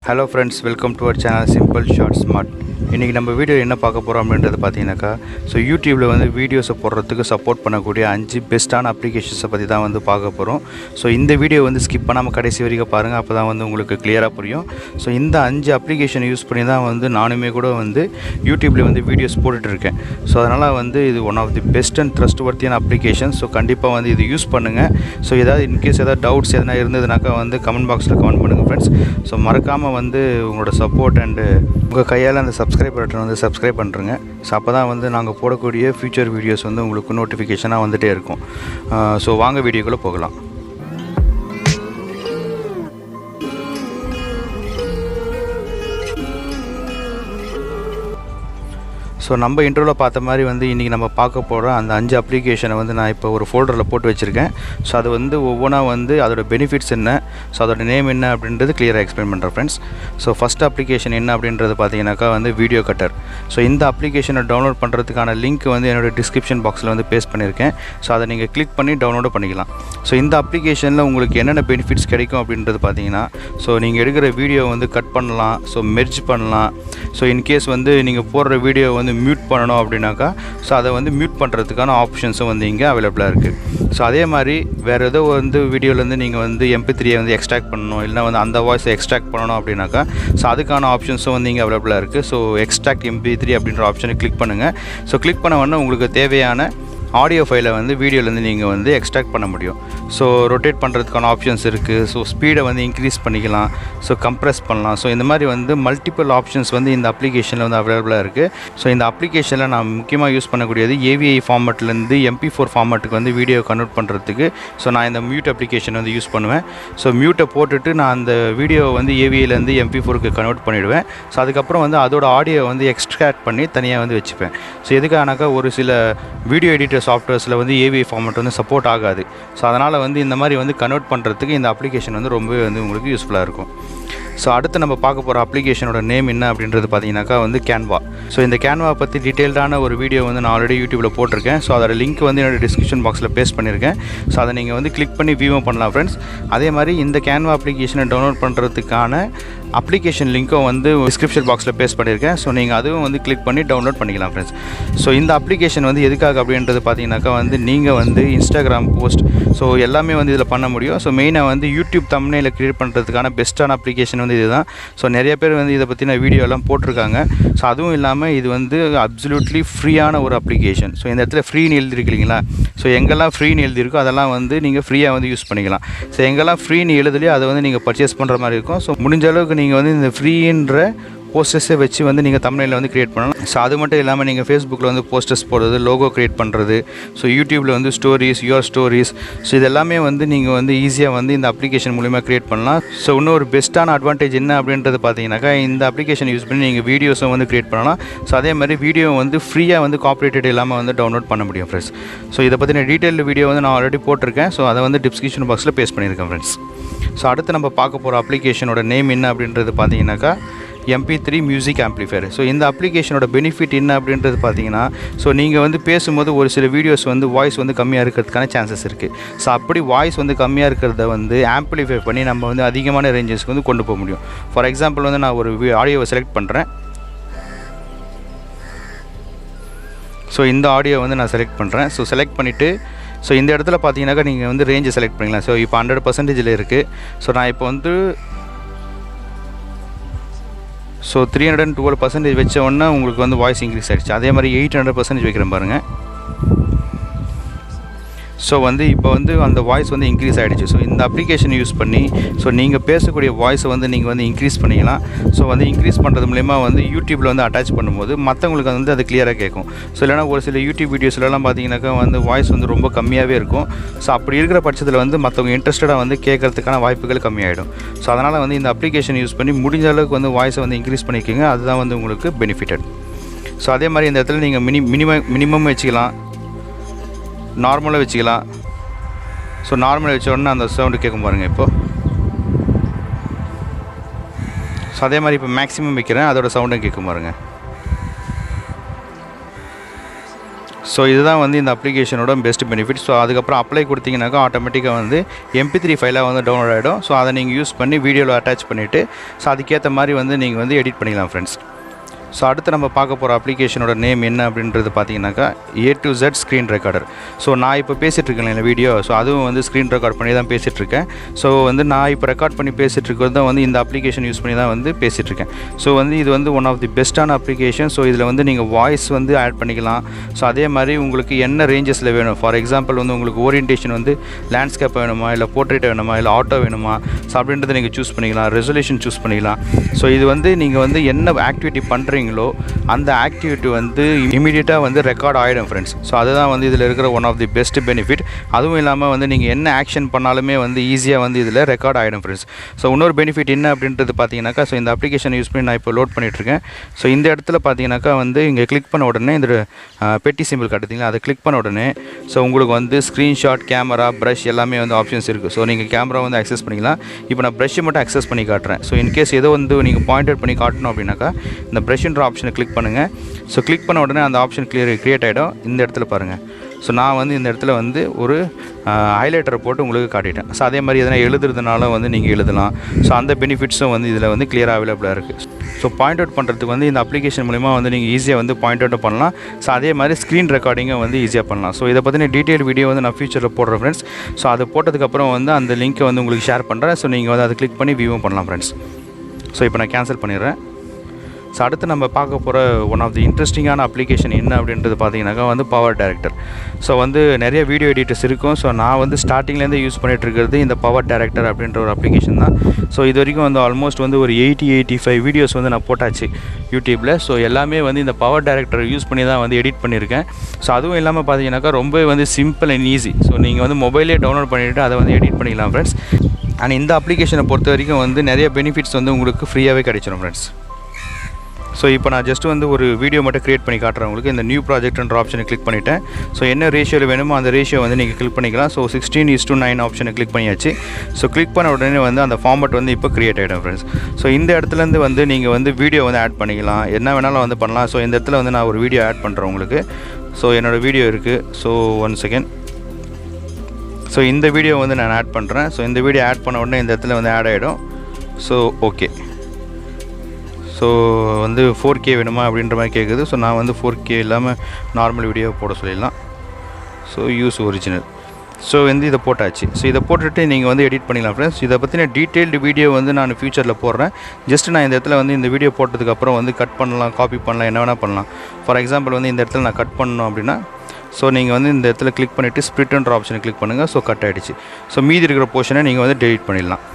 Hello friends, welcome to our channel Simple Short Smart. இன்றைக்கி நம்ம video என்ன பார்க்க போகிறோம் அப்படின்றது பார்த்தீங்கன்னாக்கா யூடியூப்பில் வந்து வீடியோஸை போடுறதுக்கு சப்போர்ட் பண்ணக்கூடிய 5 பெஸ்ட்டான அப்ளிகேஷன்ஸை பற்றி தான் வந்து பார்க்க போகிறோம். இந்த வீடியோ வந்து ஸ்கிப் பண்ணாமல் கடைசி வரைக்கும் பாருங்கள், அப்போ தான் வந்து உங்களுக்கு கிளியராக புரியும். இந்த 5 அப்ளிகேஷன் யூஸ் பண்ணி தான் வந்து நானுமே கூட வந்து யூடியூப்பில் வந்து வீடியோஸ் போட்டுட்ருக்கேன். அதனால் வந்து இது one of the best and ட்ரஸ்ட்வர்த்தியான அப்ளிகேஷன். கண்டிப்பாக வந்து இது யூஸ் பண்ணுங்கள். ஏதாவது இன்கேஸ் ஏதாவது டவுட்ஸ் எதனா இருந்ததுனாக்கா வந்து கமெண்ட் பாக்ஸில் கமெண்ட் பண்ணுங்கள் ஃப்ரெண்ட்ஸ். மறக்காமல் வந்து உங்களோட சப்போர்ட் அண்டு உங்கள் கையால் அந்த சப்ஸ்கிரைப் பட்டன் வந்து சப்ஸ்கிரைப் பண்ணுறேங்க. அப்போ தான் வந்து நாங்கள் போடக்கூடிய ஃபியூச்சர் வீடியோஸ் வந்து உங்களுக்கு நோட்டிஃபிகேஷனாக வந்துகிட்டே இருக்கும். வாங்க வீடியோக்குள்ளே போகலாம். நம்ம இன்ட்ரோவில் பார்த்த மாதிரி வந்து இன்றைக்கி நம்ம பார்க்க போகிற அந்த 5 அப்ளிகேஷனை வந்து நான் இப்போ ஒரு ஃபோல்டரில் போட்டு வச்சுருக்கேன். அது வந்து ஒவ்வொன்றா வந்து அதோட பெனிஃபிட்ஸ் என்ன, அதோட நேம் என்ன அப்படின்றது கிளியராக எக்ஸ்பிளைன் பண்ணுறேன் ஃப்ரெண்ட்ஸ். ஃபஸ்ட் அப்ளிகேஷன் என்ன அப்படின்றது பார்த்தீங்கன்னாக்கா வந்து வீடியோ கட்டர். இந்த அப்ளிகேஷனை டவுன்லோட் பண்ணுறதுக்கான லிங்க் வந்து என்னோடய டிஸ்கிரிப்ஷன் பாக்ஸில் வந்து பேஸ்ட் பண்ணியிருக்கேன். அதை நீங்கள் கிளிக் பண்ணி டவுன்லோடு பண்ணிக்கலாம். இந்த அப்ளிகேஷனில் உங்களுக்கு என்னென்ன பெனிஃபிட்ஸ் கிடைக்கும் அப்படின்றது பார்த்தீங்கன்னா நீங்கள் எடுக்கிற வீடியோ வந்து கட் பண்ணலாம், மெர்ஜ் பண்ணலாம். இன்கேஸ் வந்து நீங்கள் போடுற வீடியோ வந்து மியூட் பண்ணணும் அப்படின்னாக்கா அதை வந்து மியூட் பண்ணுறதுக்கான ஆப்ஷன்ஸும் வந்து இங்கே அவைலபிளாக இருக்குது. அதே மாதிரி வேறு ஏதோ வந்து வீடியோலேருந்து நீங்கள் வந்து MP3 வந்து எக்ஸ்ட்ராக்ட் பண்ணணும், இல்லைனா வந்து அந்த வாய்ஸை எக்ஸ்ட்ராக்ட் பண்ணணும் அப்படின்னாக்கா அதுக்கான ஆப்ஷன்ஸும் வந்து இங்கே அவைலபிளாக இருக்குது. எக்ஸ்ட்ராக்ட் MP3 அப்படின்ற ஆப்ஷனை கிளிக் பண்ணுங்கள். கிளிக் பண்ண உடனே உங்களுக்கு தேவையான ஆடியோ ஃபைலை வந்து வீடியோலேருந்து நீங்கள் வந்து எக்ஸ்ட்ராக்ட் பண்ண முடியும். ரொட்டேட் பண்ணுறதுக்கான ஆப்ஷன்ஸ் இருக்குது. ஸ்பீடை வந்து இன்க்ரீஸ் பண்ணிக்கலாம், கம்ப்ரெஸ் பண்ணலாம். இந்த மாதிரி வந்து மல்டிபிள் ஆப்ஷன்ஸ் வந்து இந்த அப்ளிகேஷனில் வந்து அவைலபிளாக இருக்குது. இந்த அப்ளிகேஷனில் நான் முக்கியமாக யூஸ் பண்ணக்கூடியது AVI ஃபார்மேட்லேருந்து MP4 ஃபார்மேட்டுக்கு வந்து வீடியோ கன்வெர்ட் பண்ணுறதுக்கு நான் இந்த மியூட் அப்ளிகேஷன் வந்து யூஸ் பண்ணுவேன். மியூட்டை போட்டுட்டு நான் அந்த வீடியோவை வந்து AVIலேருந்து MP4க்கு கன்வெர்ட் பண்ணிவிடுவேன். அதுக்கப்புறம் வந்து அதோட ஆடியோ வந்து எக்ஸ்ட்ராக்ட் பண்ணி தனியாக வந்து வச்சுப்பேன். எதுக்கானாக்கா ஒரு சில வீடியோ எடிட்டர் சாஃப்ட்வேர்ஸில் வந்து AVI ஃபார்மேட் வந்து சப்போர்ட் ஆகாது. அதனால் வந்து இந்த மாதிரி வந்து கன்வெர்ட் பண்ணுறதுக்கு இந்த அப்ளிகேஷன் வந்து ரொம்பவே வந்து உங்களுக்கு யூஸ்ஃபுல்லாக இருக்கும். அடுத்து நம்ம பார்க்க போகிற அப்ளிகேஷனோட நேம் என்ன அப்படின்றது பார்த்தீங்கன்னாக்கா வந்து கேன்வா. இந்த கேன்வா பற்றி டீட்டெயில்டான ஒரு வீடியோ வந்து நான் ஆல்ரெடி யூடியூப்பில் போட்டிருக்கேன். அதோட லிங்க் வந்து என்னோடய டிஸ்கிரிப்ஷன் பாக்ஸில் பேஸ்ட் பண்ணியிருக்கேன். அதை நீங்கள் வந்து கிளிக் பண்ணி வியூவும் பண்ணலாம் ஃப்ரெண்ட்ஸ். அதே மாதிரி இந்த கேன்வா அப்ளிகேஷனை டவுன்லோட் பண்ணுறதுக்கான அப்ளிகேஷன் லிங்க்கும் வந்து டிஸ்கிரிப்ஷன் பாக்ஸில் பேஸ்ட் பண்ணியிருக்கேன். நீங்கள் அதுவும் வந்து கிளிக் பண்ணி டவுன்லோட் பண்ணிக்கலாம் ஃப்ரெண்ட்ஸ். இந்த அப்ளிகேஷன் வந்து எதுக்காக அப்படின்றது பார்த்தீங்கன்னாக்கா வந்து நீங்கள் வந்து இன்ஸ்டாகிராம் போஸ்ட் எல்லாமே வந்து இதில் பண்ண முடியும். மெயினாக வந்து யூடியூப் தம்ப்நெயிலை கிரியேட் பண்ணுறதுக்கான பெஸ்ட்டான அப்ளிகேஷன் வந்து இதுதான். நிறைய பேர் வந்து இதை பற்றின வீடியோலாம் போட்டிருக்காங்க. அதுவும் இல்லாமல் இது வந்து அப்சல்யூட்லி ஃப்ரீயான ஒரு அப்ளிகேஷன். இந்த இடத்துல ஃப்ரீன்னு எழுதிருக்கு இல்லைங்களா, எங்கெல்லாம் ஃப்ரீன்னு எழுதியிருக்கோ அதெல்லாம் வந்து நீங்கள் ஃப்ரீயாக வந்து யூஸ் பண்ணிக்கலாம். எங்கெல்லாம் ஃப்ரீன்னு எழுதலையோ அதை வந்து நீங்கள் பர்ச்சேஸ் பண்ணுற மாதிரி இருக்கும். முடிஞ்ச அளவுக்கு நீங்கள் வந்து இந்த ஃப்ரீன்ற போஸ்டர்ஸை வச்சு வந்து நீங்கள் தம்ப்நெயிலில் வந்து க்ரியேட் பண்ணலாம். அது மட்டும் இல்லாமல் நீங்கள் ஃபேஸ்புக்கில் வந்து போஸ்டர்ஸ் போடுறது, லோகோ க்ரியேட் பண்ணுறது, யூடியூப்பில் வந்து ஸ்டோரிஸ், யுவர் ஸ்டோரிஸ், இது எல்லாமே வந்து நீங்கள் வந்து ஈஸியாக வந்து இந்த அப்ளிகேஷன் மூலிமா க்ரியேட் பண்ணலாம். இன்னொரு பெஸ்ட்டான அட்வான்டேஜ் என்ன அப்படின்றது பார்த்தீங்கன்னாக்கா இந்த அப்ளிகேஷன் யூஸ் பண்ணி நீங்கள் வீடியோஸும் வந்து க்ரியேட் பண்ணலாம். அதே மாதிரி வீடியோ வந்து ஃப்ரீயாக வந்து காப்பிரைட்டட் இல்லாமல் வந்து டவுன்லோட் பண்ண முடியும் ஃப்ரெண்ட்ஸ். இதை பற்றின டீட்டெயில் வீடியோ வந்து நான் ஆல்ரெடி போட்டிருக்கேன். அதை வந்து டிஸ்கிரிப்ஷன் பாக்ஸில் பேஸ்ட் பண்ணியிருக்கேன் ஃப்ரெண்ட்ஸ். அடுத்து நம்ம பார்க்க போகிற அப்ளிகேஷனோட நேம் என்ன அப்படின்றது பார்த்தீங்கன்னாக்கா MP3 மியூசிக் ஆம்ப்ளிஃபையர். இந்த அப்ளிகேஷனோட பெனிஃபிட் என்ன அப்படின்றது பார்த்தீங்கன்னா நீங்கள் வந்து பேசும்போது ஒரு சில வீடியோஸ் வந்து வாய்ஸ் வந்து கம்மியாக இருக்கிறதுக்கான சான்சஸ் இருக்குது. அப்படி வாய்ஸ் வந்து கம்மியாக இருக்கிறத வந்து ஆம்ப்ளிஃபை பண்ணி நம்ம வந்து அதிகமான ரேஞ்சஸ்க்கு வந்து கொண்டு போக முடியும். ஃபார் எக்ஸாம்பிள் வந்து நான் ஒரு ஆடியோவை செலக்ட் பண்ணுறேன். இந்த ஆடியோ வந்து நான் செலக்ட் பண்ணுறேன். செலக்ட் பண்ணிவிட்டு இந்த இடத்துல பார்த்தீங்கன்னாக்கா நீங்கள் வந்து ரேஞ்சை செலக்ட் பண்ணிக்கலாம். இப்போ 100% இருக்குது. நான் இப்போ வந்து 312% வச்ச உடனே உங்களுக்கு வந்து வாய்ஸ் இன்க்ரீஸ் ஆகிடுச்சு. அதே மாதிரி 800% வைக்கிறேன் பாருங்கள். வந்து இப்போ வந்து அந்த வாய்ஸ் வந்து இன்க்ரீஸ் ஆகிடுச்சு. இந்த அப்ளிகேஷன் யூஸ் பண்ணி நீங்கள் பேசக்கூடிய வாய்ஸை வந்து நீங்கள் வந்து இன்க்ரீஸ் பண்ணிக்கலாம். வந்து இன்க்ரீஸ் பண்ணுறது மூலிமா வந்து யூடியூப்பில் வந்து அட்டாச் பண்ணும்போது மற்றவங்களுக்கு வந்து அது கிளியராக கேட்கும். இல்லைனா ஒரு சில யூடியூப் வீடியோஸ்லாம் பார்த்தீங்கன்னாக்கா வந்து வாய்ஸ் வந்து ரொம்ப கம்மியாகவே இருக்கும். அப்படி இருக்கிற பட்சத்தில் வந்து மற்றவங்க இன்ட்ரெஸ்டடாக வந்து கேட்கறதுக்கான வாய்ப்புகள் கம்மியாகிடும். அதனால் வந்து இந்த அப்ளிகேஷன் யூஸ் பண்ணி முடிஞ்ச அளவுக்கு வந்து வாய்ஸை வந்து இன்க்ரீஸ் பண்ணிக்கோங்க. அதுதான் வந்து உங்களுக்கு பெனிஃபிட்டட். அதே மாதிரி இந்த இடத்துல நீங்கள் மினிமம் வச்சுக்கலாம், நார்மலாக வச்சுக்கலாம். நார்மலாக வச்ச உடனே அந்த சவுண்டு கேட்கும் பாருங்கள் இப்போது. அதே மாதிரி இப்போ மேக்ஸிமம் வைக்கிறேன், அதோட சவுண்டும் கேட்கும் பாருங்கள். ஸோ இதுதான் வந்து இந்த அப்ளிகேஷனோட பெஸ்ட் பெனிஃபிட். ஸோ அதுக்கப்புறம் அப்ளை கொடுத்தீங்கன்னாக்கா ஆட்டோமேட்டிக்காக வந்து MP3 ஃபைலாக வந்து டவுன்லோட் ஆகிடும். ஸோ அதை நீங்கள் யூஸ் பண்ணி வீடியோவில் அட்டாச் பண்ணிவிட்டு ஸோ அதுக்கேற்ற மாதிரி வந்து நீங்கள் வந்து எடிட் பண்ணிக்கலாம் ஃப்ரெண்ட்ஸ். ஸோ அடுத்து நம்ம பார்க்க போகிற அப்ளிகேஷனோட நேம் என்ன அப்படின்றது பார்த்தீங்கன்னாக்கா A to Z screen recorder. So நான் இப்போ பேசிகிட்டு இருக்கேன் இந்த வீடியோ, ஸோ அதுவும் வந்து ஸ்க்ரீன் ரெக்கார்ட் பண்ணி தான் பேசிகிட்ருக்கேன். ஸோ வந்து நான் இப்போ ரெக்கார்ட் பண்ணி பேசிகிட்டு இருக்கிறது தான் வந்து இந்த அப்ளிகேஷன் யூஸ் பண்ணி தான் வந்து பேசிகிட்ருக்கேன். ஸோ வந்து இது வந்து ஒன் ஆஃப் தி பெஸ்ட்டான அப்ளிகேஷன். ஸோ இதில் வந்து நீங்கள் வாய்ஸ் வந்து ஆட் பண்ணிக்கலாம். ஸோ அதே மாதிரி உங்களுக்கு என்ன ரேஞ்சஸில் வேணும், ஃபார் எக்ஸாம்பிள் வந்து உங்களுக்கு ஓரியன்டேஷன் வந்து லேண்ட்ஸ்கேப் வேணுமா, இல்லை போர்ட்ரேட் வேணுமா, இல்லை ஆட்டோ வேணுமா, ஸோ அப்படின்றத நீங்கள் சூஸ் பண்ணிக்கலாம். ரெசல்யூஷன் சூஸ் பண்ணிக்கலாம். ஸோ இது வந்து நீங்கள் வந்து என்ன ஆக்டிவிட்டி பண்ணுறீங்களோ அந்த ஆக்டிவிட்டி வந்து இமீடியட்டாக வந்து ரெக்கார்ட் ஆகிடும் ஃப்ரெண்ட்ஸ். ஸோ அதுதான் வந்து இதில் இருக்கிற one of the best benefit. அதுவும் இல்லாமல் வந்து நீங்கள் என்ன ஆக்ஷன் பண்ணாலுமே வந்து ஈஸியாக வந்து இதில் ரெக்கார்ட் ஆகிடும் ஃப்ரெண்ட்ஸ். ஸோ இன்னொரு பெனிஃபிட் என்ன அப்படின்றது பார்த்தீங்கன்னாக்கா, ஸோ இந்த அப்ளிகேஷன் யூஸ் பண்ணி நான் இப்போ லோட் பண்ணிகிட்ருக்கேன். ஸோ இந்த இடத்துல பார்த்தீங்கன்னாக்கா வந்து இங்கே கிளிக் பண்ண உடனே இந்த பெட்டி சிம்பிள் காட்டுறீங்களா, அதை கிளிக் பண்ண உடனே ஸோ உங்களுக்கு வந்து ஸ்க்ரீன்ஷாட், கேமரா, ப்ரஷ் எல்லாமே வந்து ஆப்ஷன்ஸ் இருக்குது. ஸோ நீங்கள் கேமரா வந்து அக்சஸ் பண்ணிக்கலாம். இப்போ நான் ப்ரஷ்ஷை மட்டும் அக்சஸ் பண்ணி காட்டுறேன். ஸோ இன்கேஸ் ஏதோ வந்து நீங்கள் பாயிண்ட் அவுட் பண்ணி காட்டணும் அப்படின்னாக்கா இந்த ப்ரஷ்ன்ற ஆப்ஷனை கிளிக் பண்ணுங்கள். ஸோ கிளிக் பண்ண உடனே அந்த ஆப்ஷன் கிரியேட் ஆகிடும். இந்த இடத்துல பாருங்கள். ஸோ நான் வந்து இந்த இடத்துல வந்து ஒரு ஹைலைட்டரை போட்டு உங்களுக்கு காட்டிட்டேன். ஸோ அதே மாதிரி எதனா எழுதுறதுனால வந்து நீங்கள் எழுதலாம். ஸோ அந்த பெனிஃபிட்ஸும் வந்து இதில் வந்து கிளியராக அவைலபிளாக இருக்குது. ஸோ பாயிண்ட் அவுட் பண்ணுறதுக்கு வந்து இந்த அப்ளிகேஷன் மூலிமா வந்து நீங்கள் ஈஸியாக வந்து பாயிண்ட் அவுட் பண்ணலாம். ஸோ அதே மாதிரி ஸ்க்ரீன் ரெக்கார்டிங்கும் வந்து ஈஸியாக பண்ணலாம். ஸோ இதை பற்றின டீட்டெயில் வீடியோ வந்து நான் ஃபியூச்சரில் போடுறேன் ஃப்ரெண்ட்ஸ். ஸோ அதை போட்டதுக்கப்புறம் வந்து அந்த லிங்க்கை வந்து உங்களுக்கு ஷேர் பண்ணுறேன். ஸோ நீங்கள் வந்து அதை கிளிக் பண்ணி வியூவும் பண்ணலாம் ஃப்ரெண்ட்ஸ். ஸோ இப்போ நான் கேன்சல் பண்ணிடுறேன். ஸோ அடுத்து நம்ம பார்க்க போகிற ஒன் ஆஃப் தி இன்ட்ரெஸ்டிங்கான அப்ளிகேஷன் என்ன அப்படின்றது பார்த்தீங்கன்னாக்கா வந்து பவர் டைரக்டர். ஸோ வந்து நிறைய வீடியோ எடிட்டர்ஸ் இருக்கும். ஸோ நான் வந்து ஸ்டார்டிங்லேருந்து யூஸ் பண்ணிகிட்டு இருக்கிறது இந்த பவர் டைரக்டர் அப்படின்ற ஒரு அப்ளிகேஷன் தான். ஸோ இது வரைக்கும் வந்து ஆல்மோஸ்ட் வந்து ஒரு 85 வீடியோஸ் வந்து நான் போட்டாச்சு யூடியூப்பில். ஸோ எல்லாமே வந்து இந்த பவர் டைரக்டர் யூஸ் பண்ணி தான் வந்து எடிட் பண்ணியிருக்கேன். ஸோ அதுவும் இல்லாமல் பார்த்தீங்கன்னாக்கா ரொம்ப வந்து சிம்பிள் அண்ட் ஈஸி. ஸோ நீங்கள் வந்து மொபைலே டவுன்லோட் பண்ணிவிட்டு அதை வந்து எடிட் பண்ணிக்கலாம் ஃப்ரெண்ட்ஸ். அண்ட் இந்த அப்ளிகேஷனை பொறுத்த வரைக்கும் வந்து நிறைய பெனிஃபிட்ஸ் வந்து உங்களுக்கு ஃப்ரீயாகவே கிடைச்சிடும் ஃப்ரெண்ட்ஸ். ஸோ இப்போ நான் ஜஸ்ட் வந்து ஒரு வீடியோ மட்டும் க்ரியேட் பண்ணி காட்டுறேன் உங்களுக்கு. இந்த நியூ ப்ராஜெக்ட்ன்ற ஆப்ஷனை கிளிக் பண்ணிவிட்டேன். ஸோ என்ன ரேஷியோவில் வேணுமோ அந்த ரேஷியோ வந்து நீங்கள் கிளிக் பண்ணிக்கலாம். ஸோ 16:9 ஆப்ஷனை கிளிக் பண்ணியாச்சு. ஸோ கிளிக் பண்ண உடனே வந்து அந்த ஃபார்மட் வந்து இப்போ க்ரியேட் ஆகிடும் ஃப்ரெண்ட்ஸ். ஸோ இந்த இடத்துலேருந்து வந்து நீங்கள் வந்து வீடியோ வந்து ஆட் பண்ணிக்கலாம், என்ன வேணாலும் வந்து பண்ணலாம். ஸோ இந்த இடத்துல வந்து நான் ஒரு வீடியோ ஆட் பண்ணுறேன் உங்களுக்கு. ஸோ என்னோடய வீடியோ இருக்குது. So 1 second. ஸோ இந்த வீடியோ வந்து நான் ஆட் பண்ணுறேன். ஸோ இந்த வீடியோ ஆட் பண்ண உடனே இந்த இடத்துல வந்து ஆட் ஆகிடும். So okay. ஸோ வந்து 4K வேணுமா அப்படின்ற மாதிரி கேட்குது. ஸோ நான் வந்து 4K இல்லாமல் நார்மல் வீடியோ போட சொல்லிடலாம். So use original. ஸோ வந்து இதை போட்டாச்சு. ஸோ இதை போட்டுட்டு நீங்கள் வந்து எடிட் பண்ணிக்கலாம் ஃப்ரெண்ட்ஸ். இதை பற்றின டீட்டெயில்டு வீடியோ வந்து நான் ஃபியூச்சரில் போடுறேன். ஜஸ்ட் நான் இந்த இடத்துல வந்து இந்த வீடியோ போட்டதுக்கப்புறம் வந்து கட் பண்ணலாம், காப்பி பண்ணலாம், என்ன வேணால் பண்ணலாம். ஃபார் எக்ஸாம்பிள் வந்து இந்த இடத்துல நான் கட் பண்ணணும் அப்படின்னா ஸோ நீங்கள் வந்து இந்த இடத்துல கிளிக் பண்ணிவிட்டு ஸ்ப்ளிட்ன்ற ஆப்ஷனை கிளிக் பண்ணுங்கள். ஸோ கட் ஆகிடுச்சு. ஸோ மீதி இருக்கிற போர்ஷனை நீங்கள் வந்து டெலிட் பண்ணிடலாம்.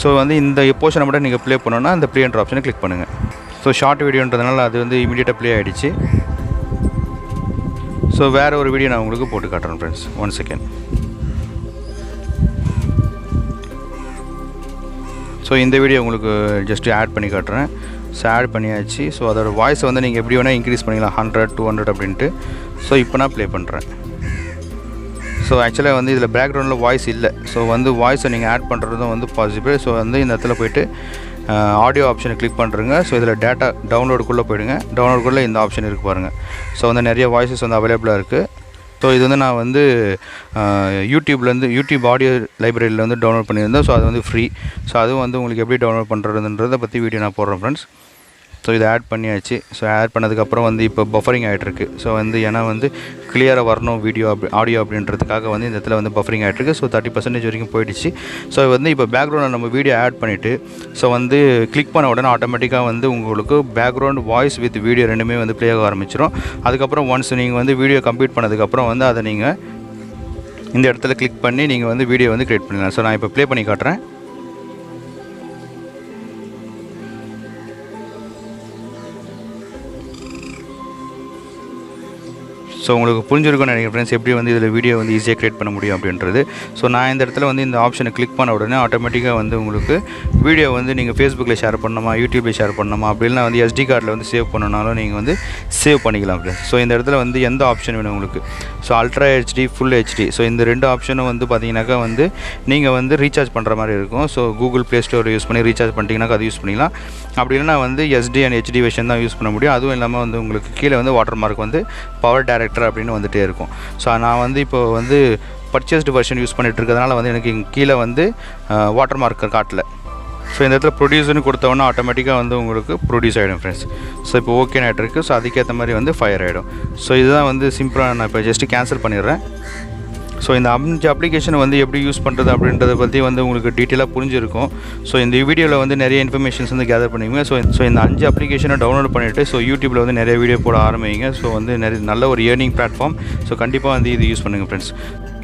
ஸோ வந்து இந்த போர்ஷனை மட்டும் நீங்கள் ப்ளே பண்ணோன்னா அந்த ப்ளேன்ற ஆப்ஷனை கிளிக் பண்ணுங்கள். ஸோ ஷார்ட் வீடியோன்றதுனால அது வந்து இமீடியட்டாக ப்ளே ஆகிடுச்சு. ஸோ வேறு ஒரு வீடியோ நான் உங்களுக்கு போட்டு காட்டுறேன் ஃப்ரெண்ட்ஸ். 1 செகண்ட். ஸோ இந்த வீடியோ உங்களுக்கு ஜஸ்ட்டு ஆட் பண்ணி காட்டுறேன். ஸோ ஆட் பண்ணியாச்சு. ஸோ அதோட வாய்ஸை வந்து நீங்கள் எப்படி வேணால் இன்க்ரீஸ் பண்ணிக்கலாம், 100, 200 அப்படின்ட்டு. ஸோ இப்போ நான் ப்ளே பண்ணுறேன். ஸோ ஆக்சுவலாக வந்து இதில் பேக்ரவுண்டில் வாய்ஸ் இல்லை. ஸோ வந்து வாய்ஸை நீங்கள் ஆட் பண்ணுறதும் வந்து பாசிபிள். ஸோ வந்து இந்த இடத்துல போய்ட்டு ஆடியோ ஆப்ஷனை கிளிக் பண்ணுறங்க. ஸோ இதில் டேட்டா டவுன்லோடுக்குள்ளே போய்டுங்க. டவுன்லோடுக்குள்ளே இந்த ஆப்ஷன் இருக்குது பாருங்கள். ஸோ வந்து நிறைய வாய்ஸஸ் வந்து அவைலபிளாக இருக்குது. ஸோ இது வந்து நான் வந்து யூடியூப் ஆடியோ லைப்ரரியில் வந்து டவுன்லோட் பண்ணியிருந்தேன். ஸோ அது வந்து ஃப்ரீ. ஸோ அதுவும் வந்து உங்களுக்கு எப்படி டவுன்லோட் பண்ணுறதுன்றதை பற்றி வீடியோ நான் போடுறேன் ஃப்ரெண்ட்ஸ். ஸோ இதை ஆட் பண்ணியாச்சு. ஸோ ஆட் பண்ணதுக்கப்புறம் வந்து இப்போ பஃபரிங் ஆகிட்டுருக்கு. ஸோ வந்து ஏன்னா வந்து கிளியராக வரணும் ஆடியோ அப்படின்றதுக்காக வந்து இந்த இடத்துல வந்து பஃபரிங் ஆகிட்டுருக்கு. ஸோ 30% வரைக்கும் போயிடுச்சு. ஸோ வந்து இப்போ பேக்ரவுண்டில் நம்ம வீடியோ ஆட் பண்ணிவிட்டு ஸோ வந்து கிளிக் பண்ண உடனே ஆட்டோமேட்டிக்காக வந்து உங்களுக்கு பேக்ரவுண்ட் வாய்ஸ் வித் வீடியோ ரெண்டுமே வந்து ப்ளே ஆக ஆரம்பிச்சிடும். அதுக்கப்புறம் ஒன்ஸ் நீங்கள் வந்து வீடியோ கம்ப்ளீட் பண்ணதுக்கப்புறம் வந்து அதை நீங்கள் இந்த இடத்துல கிளிக் பண்ணி நீங்கள் வந்து வீடியோ வந்து க்ரியேட் பண்ணிக்கலாம். ஸோ நான் இப்போ ப்ளே பண்ணி காட்டுறேன். ஸோ உங்களுக்கு புரிஞ்சிருக்கும்னு நினைக்கிறேன் ஃப்ரெண்ட்ஸ், எப்படி வந்து இதில் வீடியோ வந்து ஈஸியாக க்ரியேட் பண்ண முடியும் அப்படின்றது. ஸோ நான் இந்த இடத்துல வந்து இந்த ஆப்ஷனை கிளிக் பண்ண உடனே ஆட்டோமேட்டிக்காக வந்து உங்களுக்கு வீடியோ வந்து நீங்கள் ஃபேஸ்புக்கில் ஷேர் பண்ணணுமா, யூடியூப்பில் ஷேர் பண்ணணுமா, அப்படின்னா வந்து SD கார்டில் வந்து சேவ் பண்ணணுனாலும் நீங்கள் வந்து சேவ் பண்ணிக்கலாம் ஃப்ரெண்ட்ஸ். ஸோ இந்த இடத்துல வந்து எந்த ஆப்ஷன் வேணும் உங்களுக்கு, so ultra HD, full HD. So இந்த ரெண்டு ஆப்ஷனும் வந்து பார்த்தீங்கன்னாக்கா வந்து நீங்கள் வந்து ரீசார்ஜ் பண்ணுற மாதிரி இருக்கும். So Google play store use பண்ணி ரீசார்ஜ் பண்ணிட்டீங்கன்னாக்கா அது யூஸ் பண்ணிக்கலாம். அப்படி இல்லைனா வந்து SD and HD வெர்ஷன் தான் யூஸ் பண்ண முடியும். அதுவும் இல்லாமல் வந்து உங்களுக்கு கீழே வந்து வாட்டர் மார்க் வந்து பவர் டைரக்டர் என்டர் அப்படின்னு வந்துகிட்டே இருக்கும். ஸோ நான் வந்து இப்போ வந்து பர்ச்சேஸ்டு வெர்ஷன் யூஸ் பண்ணிகிட்டு இருக்கிறதுனால வந்து எனக்கு இங்கே கீழே வந்து வாட்டர் மார்க்கர் காட்டல. ஸோ இந்த இடத்துல ப்ரொடியூஸ்னு கொடுத்தோன்னா ஆட்டோமேட்டிக்காக வந்து உங்களுக்கு ப்ரொடியூஸ் ஆகிடும் ஃப்ரெண்ட்ஸ். ஸோ இப்போ ஓகே ஆகிட்டு இருக்குது. ஸோ அதுக்கேற்ற மாதிரி வந்து ஃபயர் ஆகிடும். ஸோ இதுதான் வந்து சிம்பிளாக நான் இப்போ ஜஸ்ட்டு கேன்சல் பண்ணிடுறேன். ஸோ இந்த 5 அப்ளிகேஷனை வந்து எப்படி யூஸ் பண்ணுறது அப்படின்றத பற்றி வந்து உங்களுக்கு டீட்டெயிலாக புரிஞ்சிருக்கும். ஸோ இந்த வீடியோவில் வந்து நிறைய இன்ஃபர்மேஷன்ஸ் வந்து கேதர் பண்ணுவீங்க. ஸோ இந்த 5 அப்ளிகேஷனை டவுன்லோட் பண்ணிவிட்டு ஸோ யூடியூப்பில் வந்து நிறைய வீடியோ போட ஆரம்பிங்க. ஸோ வந்து நல்ல ஒரு ஏர்னிங் பிளாட்ஃபார்ம். ஸோ கண்டிப்பாக வந்து இது யூஸ் பண்ணுங்கள் ஃப்ரெண்ட்ஸ்.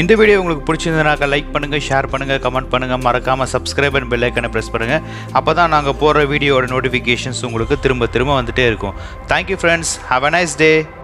இந்த வீடியோ உங்களுக்கு பிடிச்சிருந்தனாக்கா லைக் பண்ணுங்கள், ஷேர் பண்ணுங்கள், கமெண்ட் பண்ணுங்கள், மறக்காமல் சப்ஸ்கிரைப் அண்ட் பெல் ஐக்கனை ப்ரெஸ் பண்ணுங்கள். அப்போ தான் நாங்கள் போடுற வீடியோட நோட்டிஃபிகேஷன்ஸ் உங்களுக்கு திரும்ப திரும்ப வந்துகிட்டே இருக்கும். Thank you friends, have a nice day.